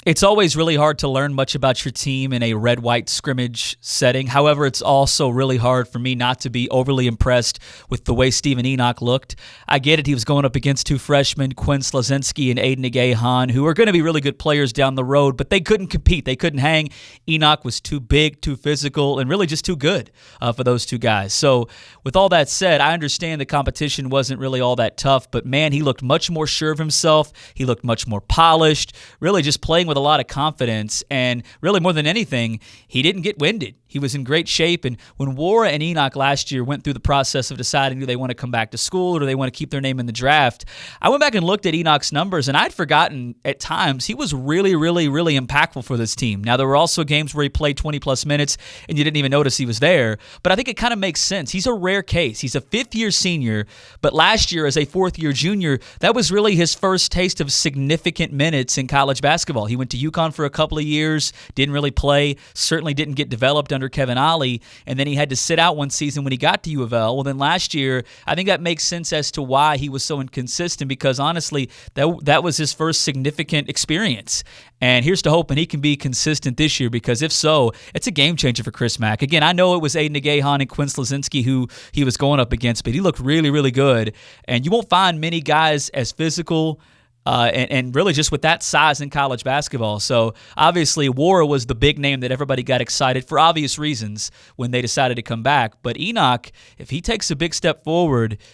It's always really hard to learn much about your team in a red-white scrimmage setting. However, it's also really hard for me not to be overly impressed with the way Steven Enoch looked. I get it. He was going up against two freshmen, Quinn Slazinski and Aiden Nagahan, who are going to be really good players down the road, but they couldn't compete. They couldn't hang. Enoch was too big, too physical, and really just too good for those two guys. So with all that said, I understand the competition wasn't really all that tough, but man, he looked much more sure of himself. He looked much more polished, really just playing with a lot of confidence, and really more than anything, he didn't get winded. He was in great shape, and when Wara and Enoch last year went through the process of deciding do they want to come back to school or do they want to keep their name in the draft, I went back and looked at Enoch's numbers, and I'd forgotten at times he was really, really, really impactful for this team. Now, there were also games where he played 20-plus minutes, and you didn't even notice he was there, but I think it kind of makes sense. He's a rare case. He's a fifth-year senior, but last year as a fourth-year junior, that was really his first taste of significant minutes in college basketball. He went to UConn for a couple of years, didn't really play, certainly didn't get developed under Kevin Ollie, and then he had to sit out one season when he got to U of L. Well, then last year, I think that makes sense as to why he was so inconsistent, because honestly, that was his first significant experience. And here's to hoping he can be consistent this year, because if so, it's a game changer for Chris Mack. Again, I know it was Aiden Nagahan and Quinn Slazinski who he was going up against, but he looked really, really good. And you won't find many guys as physical and really just with that size in college basketball. So obviously Wara was the big name that everybody got excited for obvious reasons when they decided to come back. But Enoch, if he takes a big step forward,